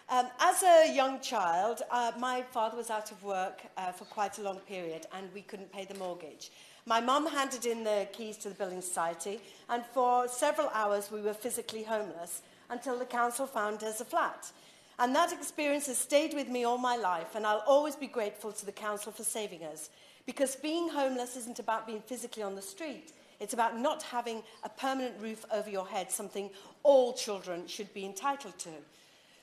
As a young child, my father was out of work for quite a long period and we couldn't pay the mortgage. My mum handed in the keys to the building society and for several hours we were physically homeless until the council found us a flat. And that experience has stayed with me all my life and I'll always be grateful to the council for saving us. Because being homeless isn't about being physically on the street. It's about not having a permanent roof over your head, something all children should be entitled to.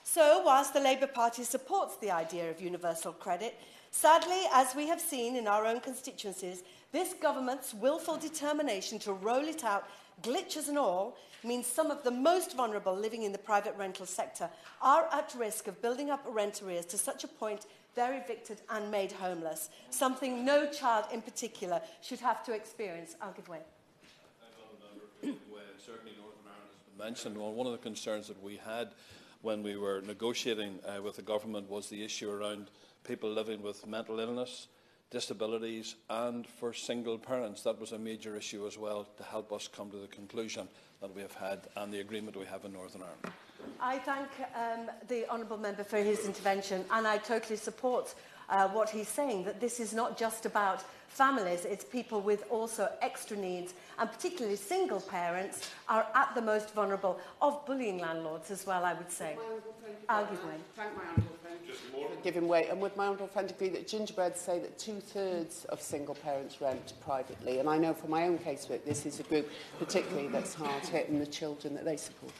So, whilst the Labour Party supports the idea of universal credit, sadly, as we have seen in our own constituencies, this government's willful determination to roll it out, glitches and all, means some of the most vulnerable living in the private rental sector are at risk of building up rent arrears to such a point they're evicted and made homeless, something no child in particular should have to experience. I'll give way. Certainly Northern Ireland has been mentioned. Well, one of the concerns that we had when we were negotiating with the government was the issue around people living with mental illness, disabilities and for single parents. That was a major issue as well to help us come to the conclusion that we have had and the agreement we have in Northern Ireland. I thank the Honourable Member for his intervention and I totally support what he's saying, that this is not just about families, it's people with also extra needs, and particularly single parents are at the most vulnerable of bullying landlords as well, I would say. I'll give way. Thank my honourable friend for giving way. And would my honourable friend agree that gingerbread say that 2/3 of single parents rent privately? And I know from my own casework this is a group particularly that's hard hit and the children that they support.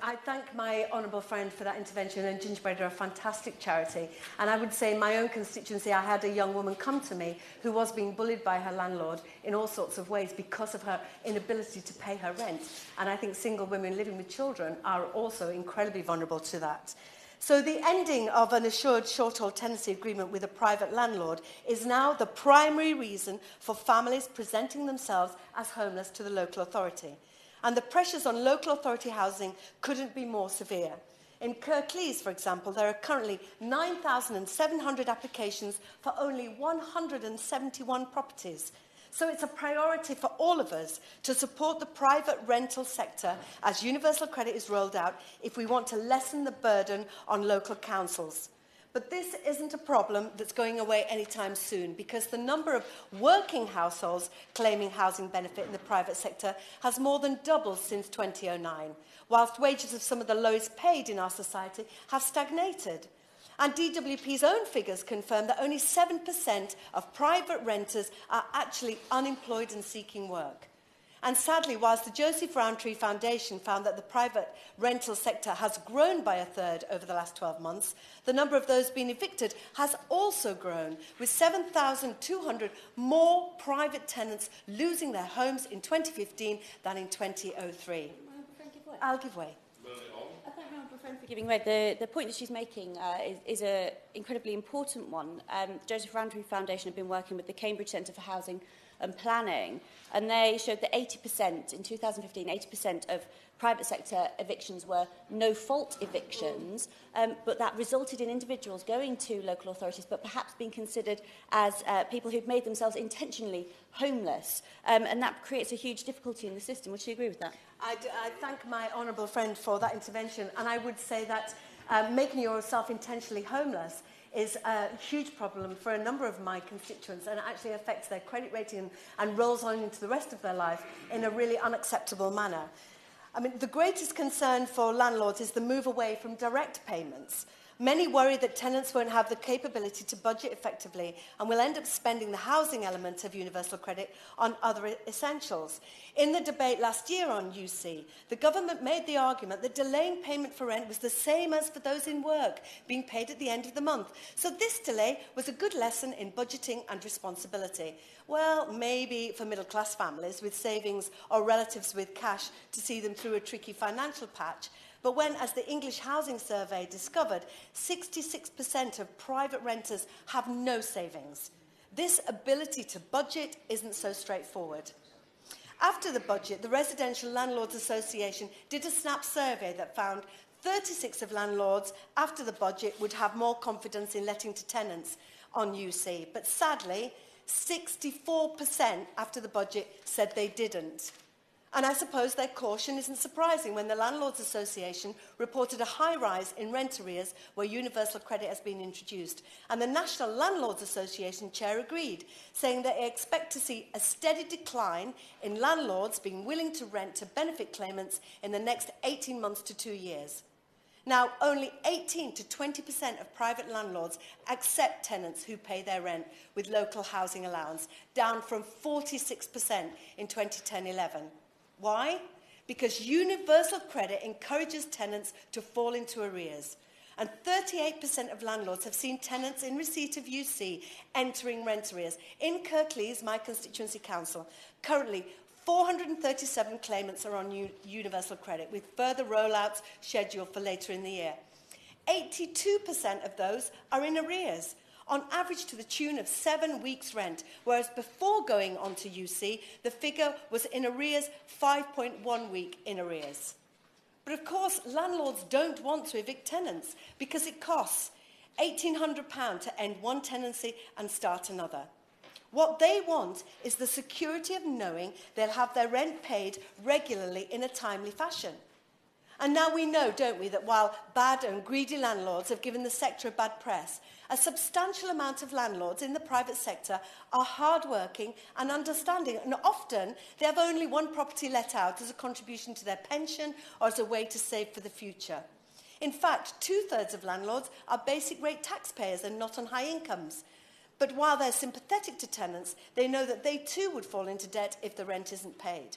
I thank my honourable friend for that intervention, and Gingerbread are a fantastic charity. And I would say in my own constituency I had a young woman come to me who was being bullied by her landlord in all sorts of ways because of her inability to pay her rent. And I think single women living with children are also incredibly vulnerable to that. So the ending of an assured short-haul tenancy agreement with a private landlord is now the primary reason for families presenting themselves as homeless to the local authority. And the pressures on local authority housing couldn't be more severe. In Kirklees, for example, there are currently 9,700 applications for only 171 properties. So it's a priority for all of us to support the private rental sector as universal credit is rolled out if we want to lessen the burden on local councils. But this isn't a problem that's going away anytime soon, because the number of working households claiming housing benefit in the private sector has more than doubled since 2009, whilst wages of some of the lowest paid in our society have stagnated. And DWP's own figures confirm that only 7% of private renters are actually unemployed and seeking work. And sadly, whilst the Joseph Rowntree Foundation found that the private rental sector has grown by 1/3 over the last 12 months, the number of those being evicted has also grown, with 7,200 more private tenants losing their homes in 2015 than in 2003. I'll give way. For giving way. The point that she's making is an incredibly important one. The Joseph Rowntree Foundation have been working with the Cambridge Centre for Housing and Planning, and they showed that 80% in 2015, 80% of private sector evictions were no-fault evictions, but that resulted in individuals going to local authorities but perhaps being considered as people who've made themselves intentionally homeless, and that creates a huge difficulty in the system. Would you agree with that? I thank my honourable friend for that intervention, and I would say that making yourself intentionally homeless is a huge problem for a number of my constituents, and it actually affects their credit rating and rolls on into the rest of their life in a really unacceptable manner. I mean, the greatest concern for landlords is the move away from direct payments. Many worry that tenants won't have the capability to budget effectively and will end up spending the housing element of universal credit on other essentials. In the debate last year on UC, the government made the argument that delaying payment for rent was the same as for those in work, being paid at the end of the month. So this delay was a good lesson in budgeting and responsibility. Well, maybe for middle-class families with savings or relatives with cash to see them through a tricky financial patch. But when, as the English Housing Survey discovered, 66% of private renters have no savings, this ability to budget isn't so straightforward. After the budget, the Residential Landlords Association did a snap survey that found 36% of landlords after the budget would have more confidence in letting to tenants on UC. But sadly, 64% after the budget said they didn't. And I suppose their caution isn't surprising when the Landlords Association reported a high rise in rent arrears where universal credit has been introduced. And the National Landlords Association chair agreed, saying that they expect to see a steady decline in landlords being willing to rent to benefit claimants in the next 18 months to 2 years. Now, only 18 to 20% of private landlords accept tenants who pay their rent with local housing allowance, down from 46% in 2010-11. Why? Because universal credit encourages tenants to fall into arrears. And 38% of landlords have seen tenants in receipt of UC entering rent arrears. In Kirklees, my constituency council, currently 437 claimants are on universal credit, with further rollouts scheduled for later in the year. 82% of those are in arrears, on average to the tune of 7 weeks' rent, whereas before going on to UC, the figure was in arrears 5.1 week in arrears. But of course, landlords don't want to evict tenants because it costs £1,800 to end one tenancy and start another. What they want is the security of knowing they'll have their rent paid regularly in a timely fashion. And now we know, don't we, that while bad and greedy landlords have given the sector a bad press, a substantial amount of landlords in the private sector are hard-working and understanding, and often they have only one property let out as a contribution to their pension or as a way to save for the future. In fact, 2/3 of landlords are basic rate taxpayers and not on high incomes. But while they're sympathetic to tenants, they know that they too would fall into debt if the rent isn't paid.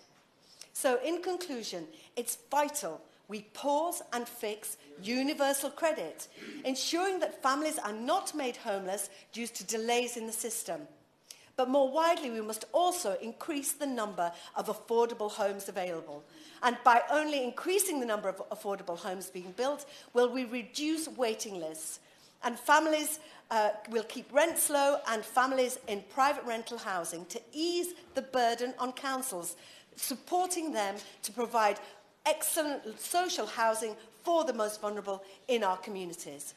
So in conclusion, it's vital we pause and fix universal credit, ensuring that families are not made homeless due to delays in the system. But more widely, we must also increase the number of affordable homes available. And by only increasing the number of affordable homes being built, will we reduce waiting lists. And families will keep rents low, and families in private rental housing to ease the burden on councils, supporting them to provide excellent social housing for the most vulnerable in our communities.